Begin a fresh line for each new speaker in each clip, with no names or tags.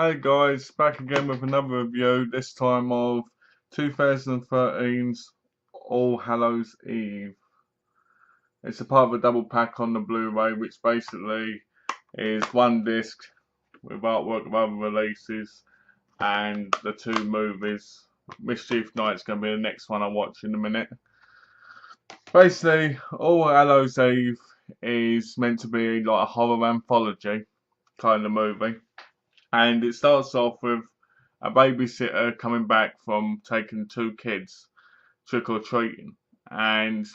Hey guys, back again with another review, this time of 2013's All Hallows Eve. It's a part of a double pack on the Blu-ray, which basically is one disc with artwork of other releases and the two movies. Mischief Night's going to be the next one I watch in a minute. Basically, All Hallows Eve is meant to be like a horror anthology kind of movie. And it starts off with a babysitter coming back from taking two kids trick or treating, and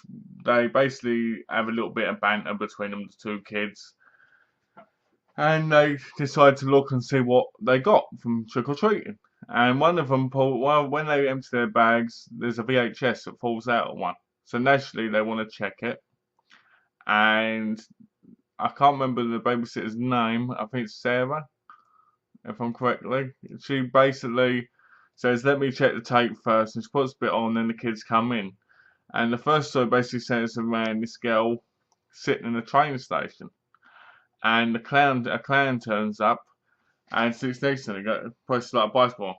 they basically have a little bit of banter between them, the two kids, and they decide to look and see what they got from trick or treating. And one of them when they empty their bags, there's a VHS that falls out of one. So naturally, they want to check it, and I can't remember the babysitter's name. I think it's Sarah, if I'm correctly. She basically says, let me check the tape first, and she puts a bit on, then the kids come in. And the first story basically centers around this girl sitting in a train station. And a clown turns up and sits next to her and presses like a bicycle,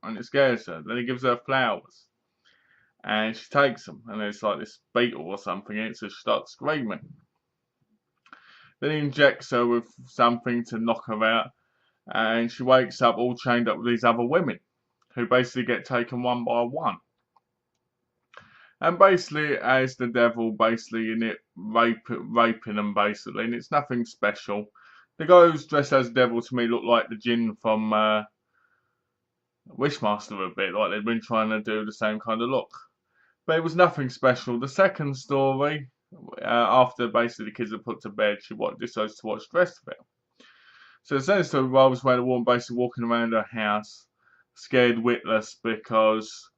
and it scares her. Then he gives her flowers. And she takes them, and there's like this beetle or something in it, so she starts screaming. Then he injects her with something to knock her out, and she wakes up all chained up with these other women who basically get taken one by one. And basically, as the devil, basically in it, raping them basically, and it's nothing special. The guy who's dressed as the devil to me looked like the Jinn from Wishmaster a bit, like they'd been trying to do the same kind of look. But it was nothing special. The second story, after basically the kids are put to bed, she decides to watch the rest of it. So the second story revolves around a woman basically walking around her house, scared witless because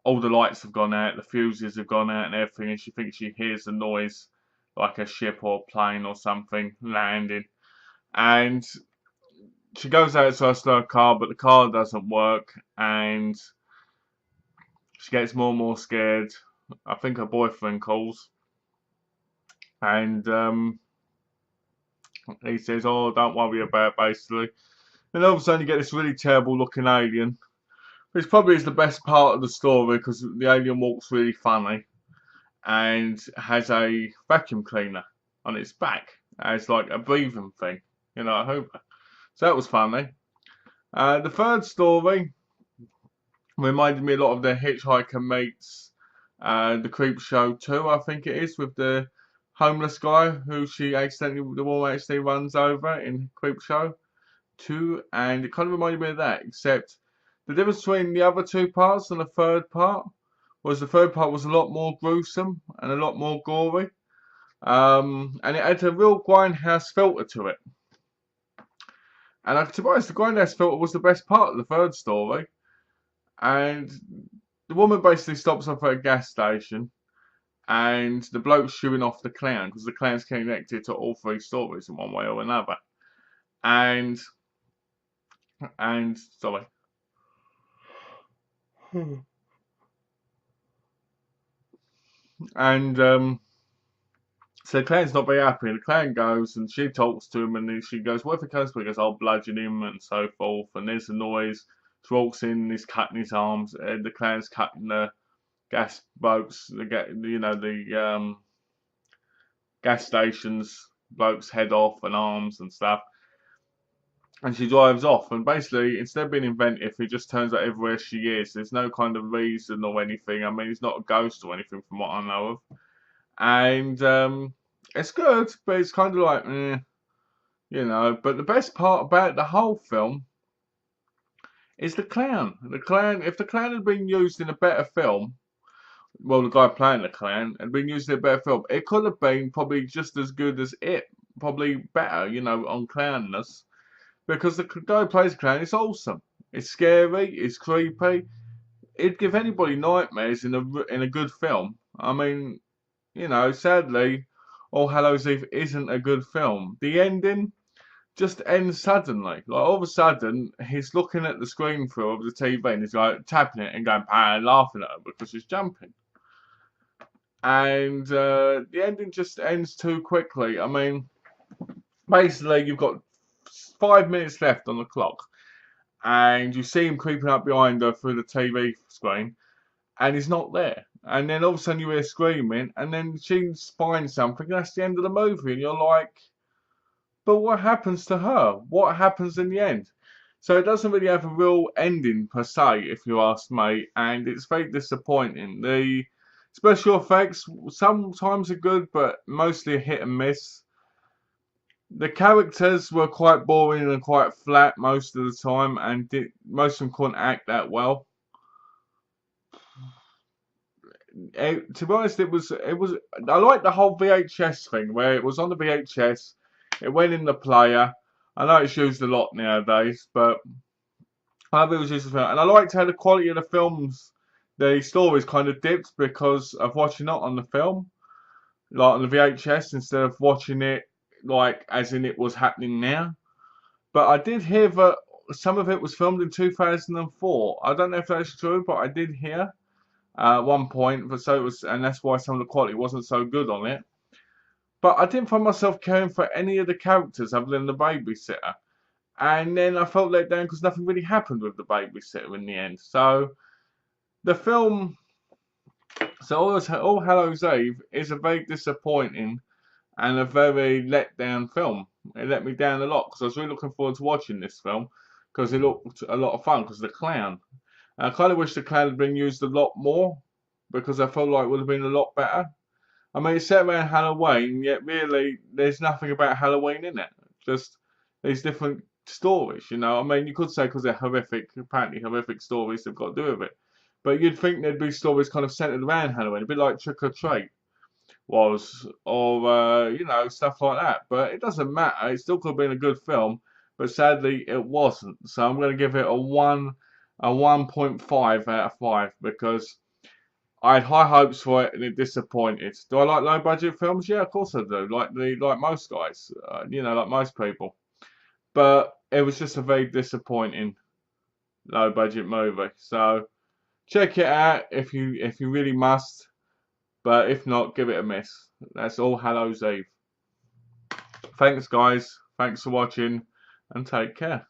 all the lights have gone out, the fuses have gone out and everything, and she thinks she hears a noise like a ship or a plane or something landing. And she goes outside to her car, but the car doesn't work, and she gets more and more scared. I think her boyfriend calls, and he says, oh, don't worry about it, basically. And all of a sudden you get this really terrible looking alien, which probably is the best part of the story because the alien walks really funny and has a vacuum cleaner on its back as like a breathing thing, a hooper. So that was funny. The third story reminded me a lot of the Hitchhiker Meets the Creep Show 2, I think it is, with the homeless guy who the woman accidentally runs over in Creep Show 2, and it kind of reminded me of that, except the difference between the other two parts and the third part was the third part was a lot more gruesome and a lot more gory. And it had a real grindhouse filter to it. And to be honest, the grindhouse filter was the best part of the third story. And the woman basically stops off at a gas station, and the bloke's shooing off the clown because the clown's connected to all three stories in one way or another. And sorry. And so the clown's not very happy. The clown goes and she talks to him, and she goes, what if he comes to me? He goes, I'll bludgeon him and so forth. And there's a noise. She walks in and he's cutting his arms. And the clown's cutting the gas blokes, the gas stations blokes' head off and arms and stuff. And she drives off, and basically, instead of being inventive, he just turns up everywhere she is. There's no kind of reason or anything. I mean, he's not a ghost or anything from what I know of. And it's good, but it's kind of like, But the best part about the whole film is the clown. If the clown had been used in a better film, well, the guy playing the clown had been used in a better film, it could have been probably just as good as it. Probably better, on clownness. Because the guy who plays the clown is awesome. It's scary, it's creepy. It'd give anybody nightmares in a good film. I mean, sadly, All Hallows Eve isn't a good film. The ending just ends suddenly. Like all of a sudden, he's looking at the screen through of the TV and he's like tapping it and going and laughing at her because she's jumping. And the ending just ends too quickly. I mean, basically, you've got 5 minutes left on the clock, and you see him creeping up behind her through the TV screen, and he's not there. And then all of a sudden you hear screaming, and then she finds something, and that's the end of the movie, and you're like, but what happens to her? What happens in the end? So it doesn't really have a real ending per se, if you ask me, and it's very disappointing. The special effects sometimes are good, but mostly a hit and miss. The characters were quite boring and quite flat most of the time, and most of them couldn't act that well. To be honest, it was. I like the whole VHS thing where it was on the VHS, it went in the player. I know it's used a lot nowadays, but I love it was used as well. And I liked how the quality of the films, the stories kind of dipped because of watching it on the film, like on the VHS, instead of watching it like as in it was happening now. But I did hear that some of it was filmed in 2004. I don't know if that's true, but I did hear at one point. But so it was, and that's why some of the quality wasn't so good on it. But I didn't find myself caring for any of the characters other than the babysitter. And then I felt let down because nothing really happened with the babysitter in the end. So the film, All Hallows Eve is a very disappointing and a very let down film. It let me down a lot because I was really looking forward to watching this film because it looked a lot of fun because of the clown. And I kind of wish the clown had been used a lot more because I felt like it would have been a lot better. I mean, it's set around Halloween, yet really there's nothing about Halloween in it. Just these different stories, you know. I mean, you could say because they're horrific, apparently horrific stories they've got to do with it. But you'd think there'd be stories kind of centered around Halloween, a bit like Trick or Treat was, or you know, stuff like that. But it doesn't matter. It still could have been a good film, but sadly it wasn't. So I'm going to give it a 1.5 out of 5 because I had high hopes for it and it disappointed. Do I like low budget films? Yeah, of course I do. Like most guys, you know, like most people. But it was just a very disappointing low budget movie. So check it out if you really must. But if not, give it a miss. That's All Hallows Eve. Thanks guys. Thanks for watching and take care.